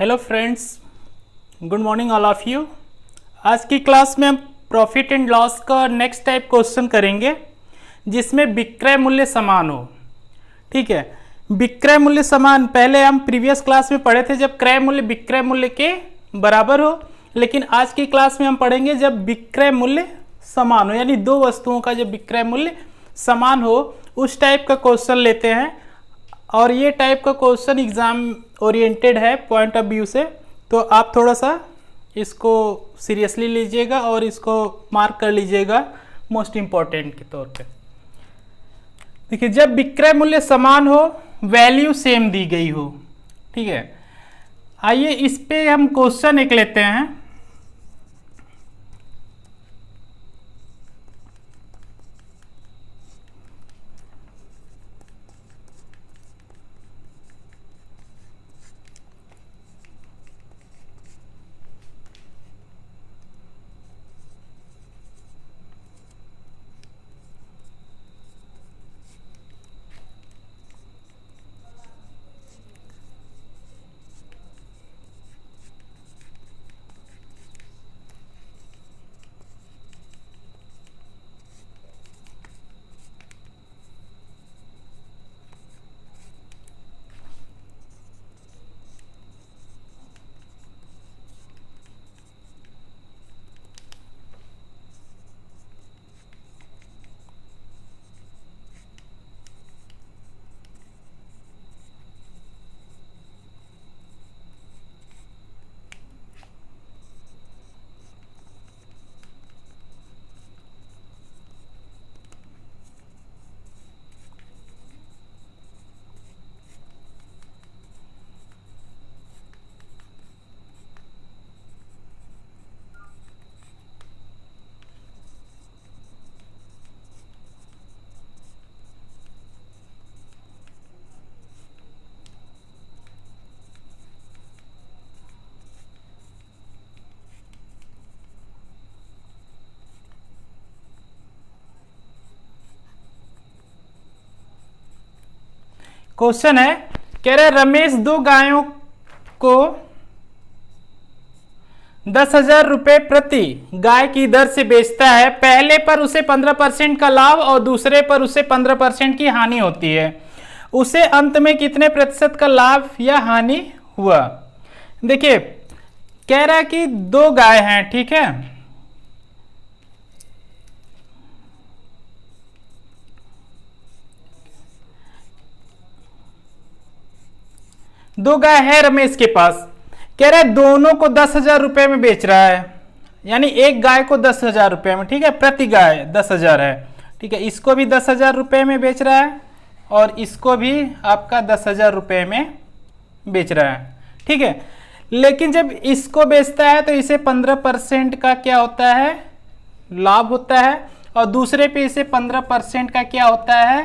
Hello friends, good morning all of you. आज की class में हम प्रॉफिट एंड लॉस का नेक्स्ट टाइप क्वेश्चन करेंगे जिसमें विक्रय मूल्य समान हो। ठीक है, विक्रय मूल्य समान पहले हम प्रीवियस क्लास में पढ़े थे जब क्रय मूल्य विक्रय मूल्य के बराबर हो, लेकिन आज की क्लास में हम पढ़ेंगे जब विक्रय मूल्य समान हो, यानी दो वस्तुओं का जब विक्रय मूल्य समान हो उस टाइप का क्वेश्चन लेते हैं। और ये टाइप का क्वेश्चन एग्जाम ओरिएंटेड है पॉइंट ऑफ व्यू से, तो आप थोड़ा सा इसको सीरियसली लीजिएगा और इसको मार्क कर लीजिएगा मोस्ट इम्पॉर्टेंट के तौर पे। देखिए, जब विक्रय मूल्य समान हो, वैल्यू सेम दी गई हो, ठीक है। आइए इस पे हम क्वेश्चन एक लेते हैं। क्वेश्चन है, कह रहे रमेश दो गायों को 10,000 रुपए प्रति गाय की दर से बेचता है। पहले पर उसे 15% का लाभ और दूसरे पर उसे 15% की हानि होती है। उसे अंत में कितने प्रतिशत का लाभ या हानि हुआ? देखिए, कह रहा है कि दो गाय हैं, ठीक है। दो गाय है रमेश के पास, कह रहा है दोनों को 10,000 रुपए में बेच रहा है, यानी एक गाय को 10,000 रुपए में, ठीक है। प्रति गाय 10,000 है, ठीक है। इसको भी 10,000 रुपए में बेच रहा है और इसको भी आपका 10,000 रुपए में बेच रहा है, ठीक है। लेकिन जब इसको बेचता है तो इसे 15% का क्या होता है, लाभ होता है, और दूसरे पे इसे 15% का क्या होता है,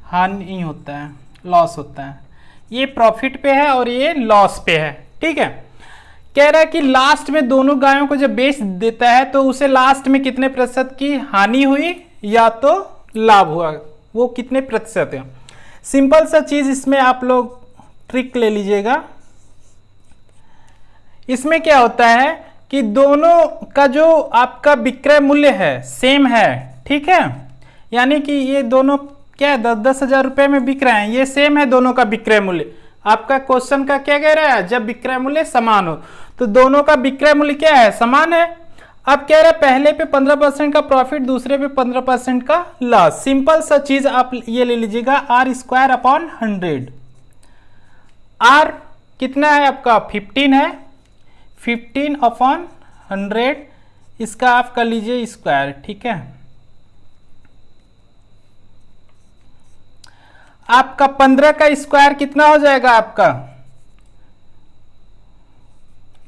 हानि होता है, लॉस होता है। ये प्रॉफिट पे है और ये लॉस पे है, ठीक है। कह रहा है कि लास्ट में दोनों गायों को जब बेच देता है तो उसे लास्ट में कितने प्रतिशत की हानि हुई या तो लाभ हुआ, वो कितने प्रतिशत है। सिंपल सा चीज इसमें आप लोग ट्रिक ले लीजिएगा। इसमें क्या होता है कि दोनों का जो आपका विक्रय मूल्य है सेम है, ठीक है। यानी कि ये दोनों क्या 10,000 रुपए में बिक रहे हैं, ये सेम है दोनों का विक्रय मूल्य। आपका क्वेश्चन का क्या कह रहा है, जब विक्रय मूल्य समान हो तो दोनों का विक्रय मूल्य क्या है, समान है। अब कह रहा है पहले पे 15% का प्रॉफिट, दूसरे पे 15% का लॉस। सिंपल सा चीज आप ये ले लीजिएगा, R² / 100। R कितना है आपका 15 है, 15/100 इसका आप कर लीजिए स्क्वायर, ठीक है। आपका 15 का स्क्वायर कितना हो जाएगा, आपका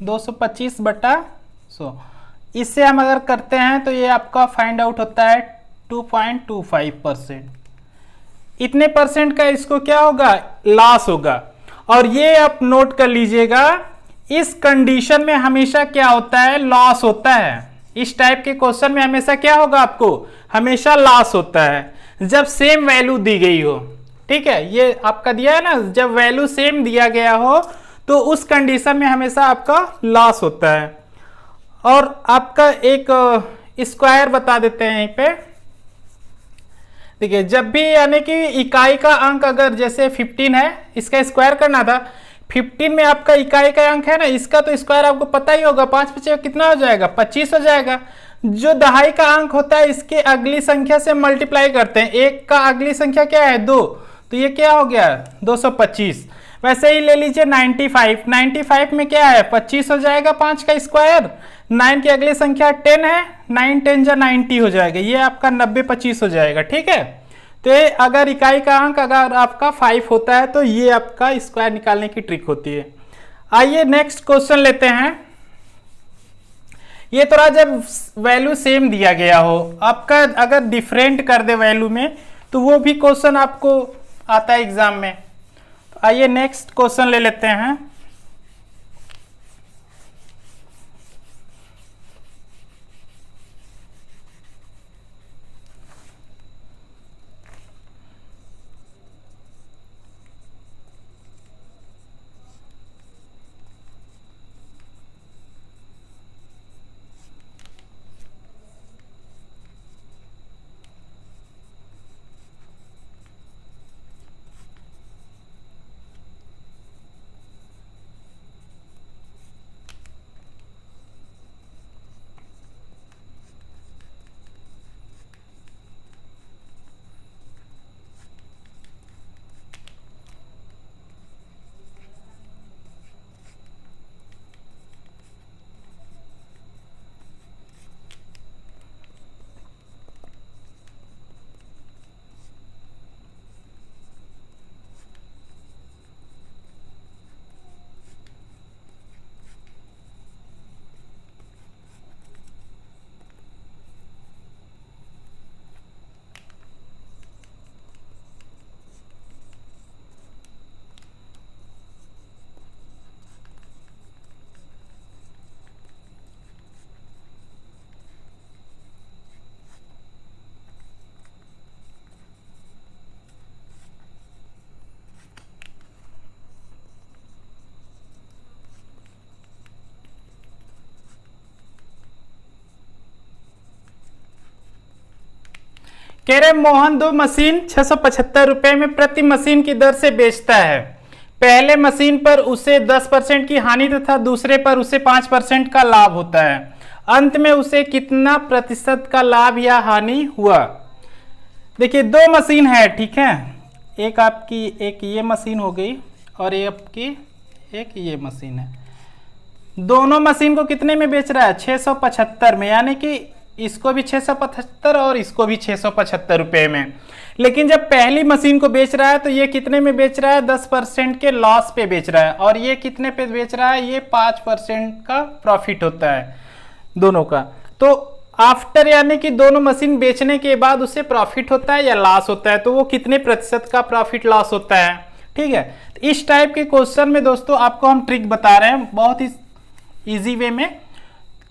225/100। इससे हम अगर करते हैं तो ये आपका फाइंड आउट होता है 2.25%। इतने परसेंट का इसको क्या होगा, लॉस होगा। और ये आप नोट कर लीजिएगा, इस कंडीशन में हमेशा क्या होता है, लॉस होता है। इस टाइप के क्वेश्चन में हमेशा क्या होगा, आपको हमेशा लॉस होता है जब सेम वैल्यू दी गई हो, ठीक है। ये आपका दिया है ना, जब वैल्यू सेम दिया गया हो तो उस कंडीशन में हमेशा आपका लॉस होता है। और आपका एक स्क्वायर बता देते हैं यहीं पे। देखिए जब भी यानी कि इकाई का अंक अगर जैसे 15 है, इसका स्क्वायर करना था, 15 में आपका इकाई का अंक है ना, इसका तो स्क्वायर आपको पता ही होगा, 5 बचे कितना हो जाएगा, 25 हो जाएगा। जो दहाई का अंक होता है इसके अगली संख्या से मल्टीप्लाई करते हैं, एक का अगली संख्या क्या है 2, तो ये क्या हो गया 225। वैसे ही ले लीजिए 95, 95 में क्या है 25 हो जाएगा 5 का स्क्वायर, 9 की अगली संख्या 10 है, 9 10 जा 90 हो जाएगा, ये आपका 90 25 हो जाएगा। ठीक है, तो अगर इकाई का अंक अगर आपका 5 होता है तो ये आपका स्क्वायर निकालने की ट्रिक होती है। आइए नेक्स्ट क्वेश्चन लेते हैं। ये थोड़ा जब वैल्यू सेम दिया गया हो, आपका अगर डिफरेंट कर दे वैल्यू में तो वो भी क्वेश्चन आपको आता है एग्जाम में। तो आइए नेक्स्ट क्वेश्चन ले लेते हैं। कह रहे मोहन 2 मशीन 675 रुपए में प्रति मशीन की दर से बेचता है। पहले मशीन पर उसे 10% की हानि तथा दूसरे पर उसे 5% का लाभ होता है। अंत में उसे कितना प्रतिशत का लाभ या हानि हुआ। देखिए 2 मशीन है, ठीक है, एक आपकी एक ये मशीन हो गई और ये आपकी एक ये मशीन है। दोनों मशीन को कितने में बेच रहा है 675 में, यानी कि इसको भी 675 और इसको भी 675 रुपए में। लेकिन जब पहली मशीन को बेच रहा है तो ये कितने में बेच रहा है 10% के लॉस पे बेच रहा है, और ये कितने पे बेच रहा है, ये 5% का प्रॉफिट होता है दोनों का। तो आफ्टर यानी कि दोनों मशीन बेचने के बाद उसे प्रॉफिट होता है या लॉस होता है, तो वो कितने प्रतिशत का प्रॉफिट लॉस होता है। ठीक है, तो इस टाइप के क्वेश्चन में दोस्तों आपको हम ट्रिक बता रहे हैं बहुत ही इजी वे में।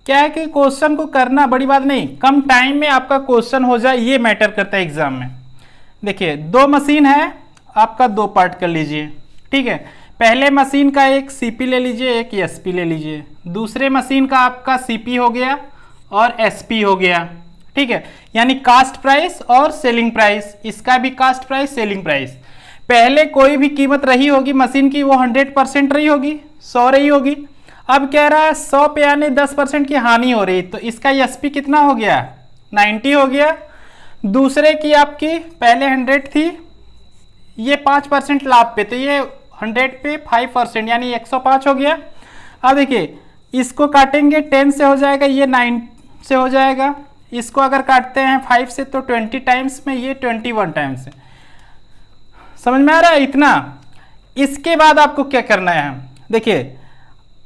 क्या है कि क्वेश्चन को करना बड़ी बात नहीं, कम टाइम में आपका क्वेश्चन हो जाए ये मैटर करता है एग्जाम में। देखिए 2 मशीन है आपका, 2 पार्ट कर लीजिए। ठीक है, पहले मशीन का एक सीपी ले लीजिए, एक एसपी ले लीजिए। दूसरे मशीन का आपका सीपी हो गया और एसपी हो गया। ठीक है, यानी कास्ट प्राइस और सेलिंग प्राइस, इसका भी कास्ट प्राइस सेलिंग प्राइस। पहले कोई भी कीमत रही होगी मशीन की वो 100% रही होगी, 100 रही होगी। अब कह रहा है 100 पे यानी 10% की हानि हो रही, तो इसका एसपी कितना हो गया 90 हो गया। दूसरे की आपकी पहले 100 थी, ये 5% लाभ पे, तो ये 100 पे 5% यानी 105 हो गया। अब देखिए इसको काटेंगे 10 से हो जाएगा, ये 9 से हो जाएगा। इसको अगर काटते हैं 5 से तो 20 टाइम्स में, ये 21 टाइम्स है। समझ में आ रहा है इतना। इसके बाद आपको क्या करना है, देखिए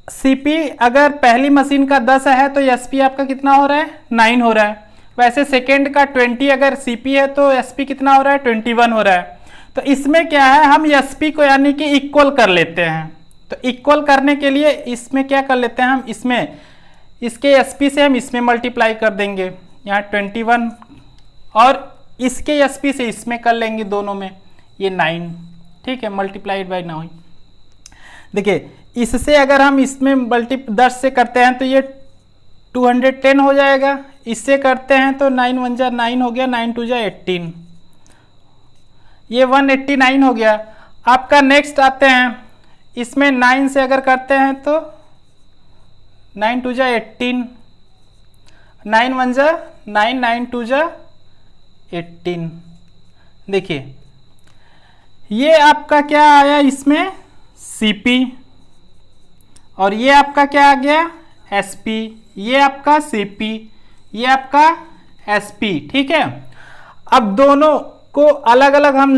सीपी अगर पहली मशीन का 10 है तो एसपी आपका कितना हो रहा है 9 हो रहा है। वैसे सेकेंड का 20 अगर सीपी है तो एसपी कितना हो रहा है 21 हो रहा है। तो इसमें क्या है, हम एसपी को यानी कि इक्वल कर लेते हैं। तो इक्वल करने के लिए इसमें क्या कर लेते हैं हम, इसमें इसके एसपी से हम इसमें मल्टीप्लाई कर देंगे, यहाँ 21 और इसके एसपी से इसमें कर लेंगे, दोनों में ये 9। ठीक है, मल्टीप्लाइड बाई 9। देखिए इससे अगर हम इसमें मल्टी 10 से करते हैं तो ये 210 हो जाएगा। इससे करते हैं तो 9 1 जा 9 हो गया, 9 2 जा 18, ये 189 हो गया। आपका नेक्स्ट आते हैं, इसमें 9 से अगर करते हैं तो 9 2 जा 18, 9 1 जा 9, 9 2 जा 18। देखिए ये आपका क्या आया इसमें CP, और ये आपका क्या आ गया SP, ये आपका CP, ये आपका SP। ठीक है, अब दोनों को अलग अलग हम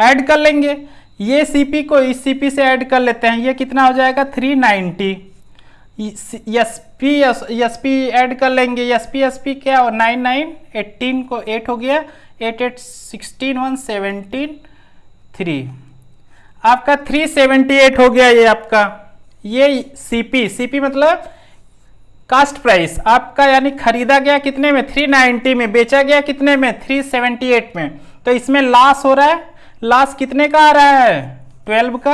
ऐड कर लेंगे। ये CP को इस CP से ऐड कर लेते हैं, ये कितना हो जाएगा 390। SP ऐड कर लेंगे, SP क्या और 9 9 18 को 8 हो गया, 8 8 16 1 17 3, आपका 378 हो गया। ये आपका ये CP मतलब कास्ट प्राइस आपका, यानी खरीदा गया कितने में 390 में, बेचा गया कितने में 378 में। तो इसमें लॉस हो रहा है, लॉस कितने का आ रहा है 12 का,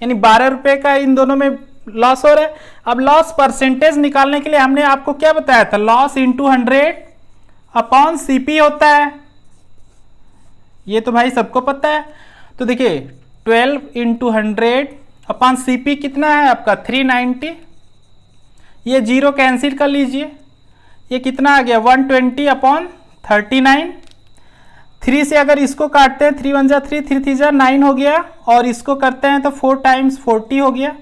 यानी 12 रुपए का इन दोनों में लॉस हो रहा है। अब लॉस परसेंटेज निकालने के लिए हमने आपको क्या बताया था, लॉस इंटू 100 अपॉन CP होता है, ये तो भाई सबको पता है। तो देखिए 12 इंटू 100 अपॉन CP कितना है आपका 390, ये जीरो कैंसिल कर लीजिए, ये कितना आ गया 120 अपॉन 39। 3 से अगर इसको काटते हैं 3 1 जा 3, 3 3 जा 9 हो गया, और इसको करते हैं तो 4 टाइम्स 40 हो गया।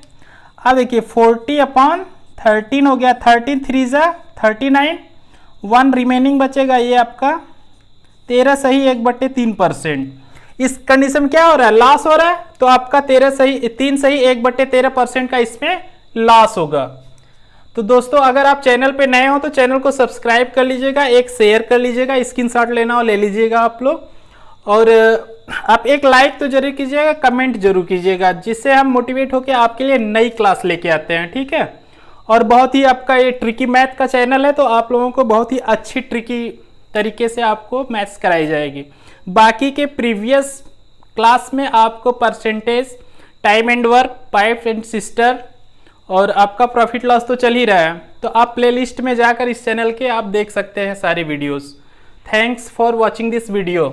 अब देखिए 40 अपॉन 13 हो गया, 13 3 जा 39, 1 रिमेनिंग बचेगा, ये आपका 13 सही 1/3%। इस कंडीशन में क्या हो रहा है, लॉस हो रहा है, तो आपका 3 सही 1/13% का इसमें लॉस होगा। तो दोस्तों अगर आप चैनल पे नए हो तो चैनल को सब्सक्राइब कर लीजिएगा, एक शेयर कर लीजिएगा, स्क्रीनशॉट लेना हो ले लीजिएगा आप लोग, और आप एक लाइक तो जरूर कीजिएगा, कमेंट जरूर कीजिएगा, जिससे हम मोटिवेट होकर आपके लिए नई क्लास लेके आते हैं। ठीक है, और बहुत ही आपका ये ट्रिकी मैथ का चैनल है, तो आप लोगों को बहुत ही अच्छी ट्रिकी तरीके से आपको मैथ्स कराई जाएगी। बाकी के प्रीवियस क्लास में आपको percentage, time and work, pipe and sister और आपका प्रॉफिट लॉस तो चल ही रहा है, तो आप प्लेलिस्ट में जाकर इस चैनल के आप देख सकते हैं सारे videos. Thanks for watching this video.